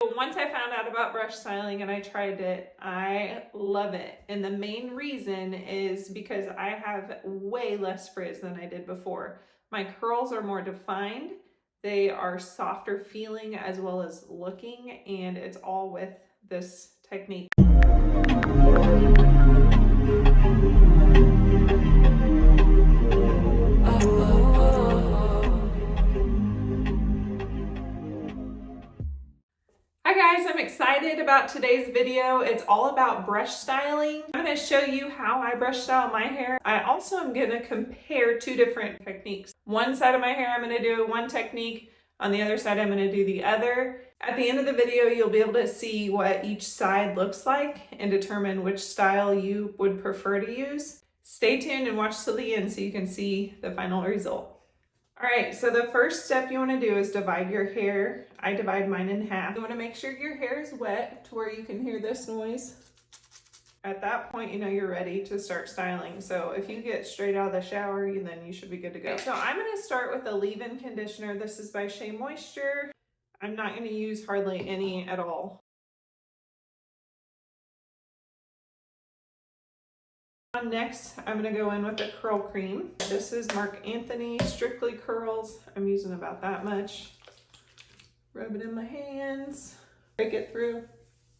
Once I found out about brush styling and I tried it, I love it. And the main reason is because I have way less frizz than I did before. My curls are more defined, they are softer feeling as well as looking, and it's all with this technique. Hi guys, I'm excited about today's video. It's all about brush styling. I'm going to show you how I brush style my hair. I also am going to compare two different techniques. One side of my hair I'm going to do one technique, on the other side I'm going to do the other. At the end of the video you'll be able to see what each side looks like and determine which style you would prefer to use. Stay tuned and watch till the end so you can see the final result. All right, so the first step you want to do is divide your hair. I divide mine in half. You want to make sure your hair is wet to where you can hear this noise. At that point, you know you're ready to start styling. So if you get straight out of the shower, then you should be good to go. So I'm going to start with a leave-in conditioner. This is by Shea Moisture. I'm not going to use hardly any at all. Next, I'm going to go in with a curl cream. This is Marc Anthony Strictly Curls. I'm using about that much. Rub it in my hands, break it through.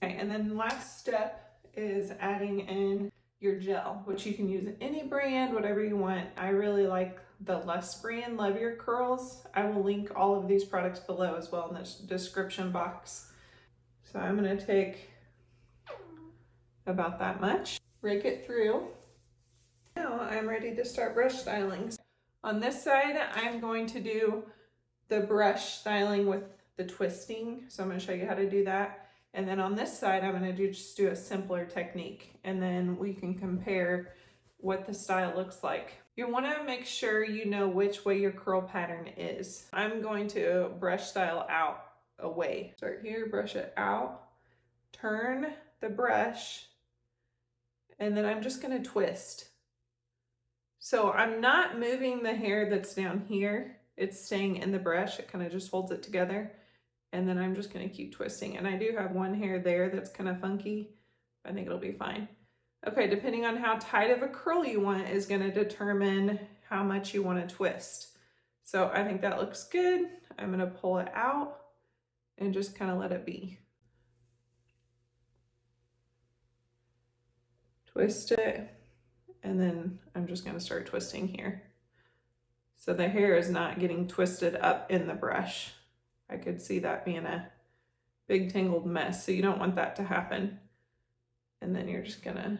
Okay, and then last step is adding in your gel, which you can use any brand, whatever you want. I really like the Less brand, Love Your Curls. I will link all of these products below as well in the description box. So I'm going to take about that much, rake it through. Now I'm ready to start brush styling. On this side, I'm going to do the brush styling with the twisting. So I'm going to show you how to do that. And then on this side, I'm going to just do a simpler technique. And then we can compare what the style looks like. You want to make sure you know which way your curl pattern is. I'm going to brush style out away. Start here, brush it out, turn the brush, and then I'm just going to twist. So I'm not moving the hair that's down here. It's staying in the brush. It kind of just holds it together. And then I'm just going to keep twisting. And I do have one hair there that's kind of funky. I think it'll be fine. Okay, depending on how tight of a curl you want is going to determine how much you want to twist. So I think that looks good. I'm going to pull it out and just kind of let it be. Twist it. And then I'm just going to start twisting here. So the hair is not getting twisted up in the brush. I could see that being a big tangled mess. So you don't want that to happen. And then you're just going to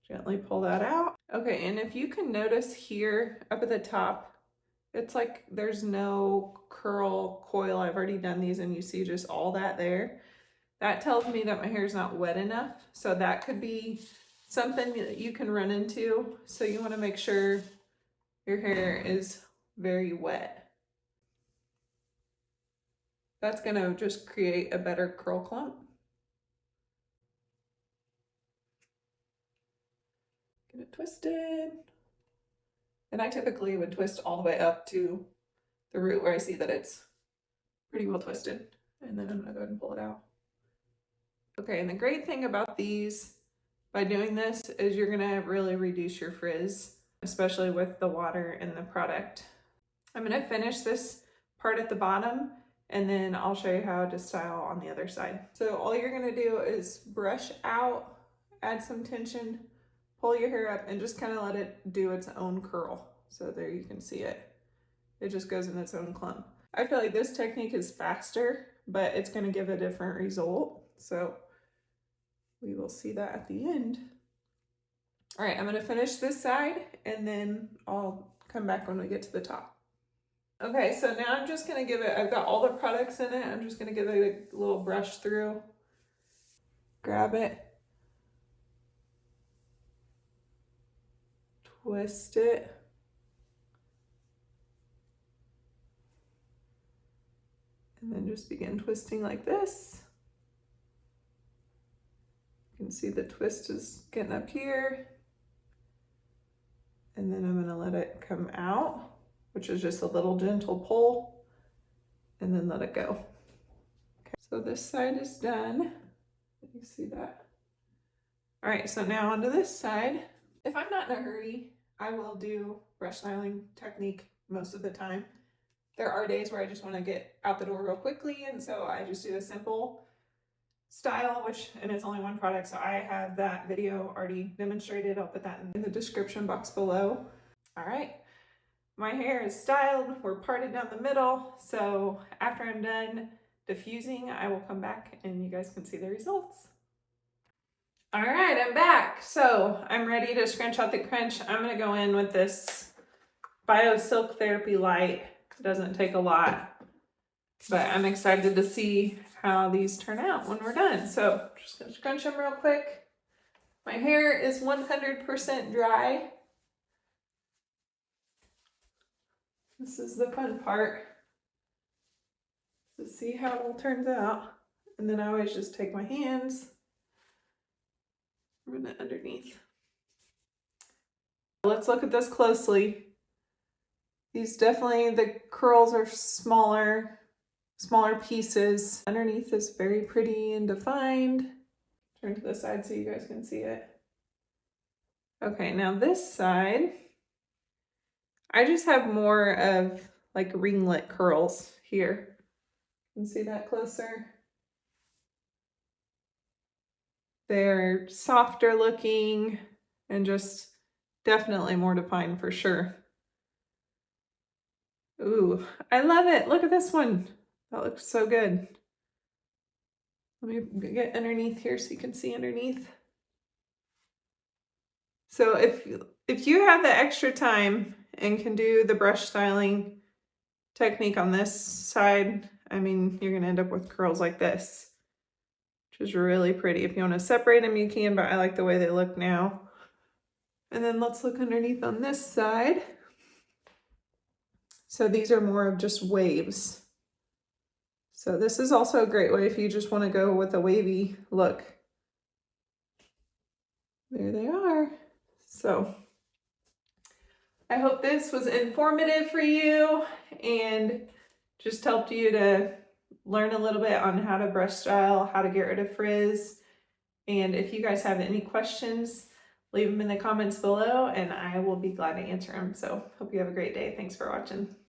gently pull that out. Okay, and if you can notice here up at the top, it's like there's no curl coil. I've already done these and you see just all that there. That tells me that my hair is not wet enough. So that could be something that you can run into. So you want to make sure your hair is very wet. That's going to just create a better curl clump. Get it twisted. And I typically would twist all the way up to the root where I see that it's pretty well twisted. And then I'm going to go ahead and pull it out. Okay, and the great thing about these, by doing this, is you're going to really reduce your frizz, especially with the water in the product. I'm going to finish this part at the bottom and then I'll show you how to style on the other side. So all you're going to do is brush out, add some tension, pull your hair up, and just kind of let it do its own curl. So there you can see it. It just goes in its own clump. I feel like this technique is faster, but it's going to give a different result. So we will see that at the end. All right, I'm going to finish this side and then I'll come back when we get to the top. Okay, so now I'm just going to give it, I've got all the products in it. I'm just going to give it a little brush through. Grab it. Twist it. And then just begin twisting like this. You can see the twist is getting up here. And then I'm going to let it come out, which is just a little gentle pull, and then let it go. Okay. So this side is done. You see that? All right, so now onto this side. If I'm not in a hurry, I will do brush styling technique most of the time. There are days where I just want to get out the door real quickly, and so I just do a simple style, and it's only one product, so I have that video already demonstrated. I'll put that in the description box below. All right, my hair is styled. We're parted down the middle, so after I'm done diffusing, I will come back and you guys can see the results. All right, I'm back. So I'm ready to scrunch out the crunch. I'm gonna go in with this BioSilk Therapy Lite. It doesn't take a lot, but I'm excited to see how these turn out when we're done. So I'm just gonna scrunch them real quick. My hair is 100% dry. This is the fun part, to see how it all turns out. And then I always just take my hands, run it underneath. Let's look at this closely. These definitely, the curls are smaller pieces. Underneath is very pretty and defined. Turn to the side so you guys can see it. Okay, now this side, I just have more of like ringlet curls here. You can see that closer. They're softer looking and just definitely more defined for sure. Ooh, I love it. Look at this one. That looks so good. Let me get underneath here so you can see underneath. So if you have the extra time and can do the brush styling technique on this side, I mean, you're gonna end up with curls like this, which is really pretty. If you want to separate them, you can, but I like the way they look now. And then let's look underneath on this side. So these are more of just waves. So this is also a great way if you just want to go with a wavy look. There they are. So I hope this was informative for you and just helped you to learn a little bit on how to brush style, how to get rid of frizz. And if you guys have any questions, leave them in the comments below and I will be glad to answer them. So hope you have a great day. Thanks for watching.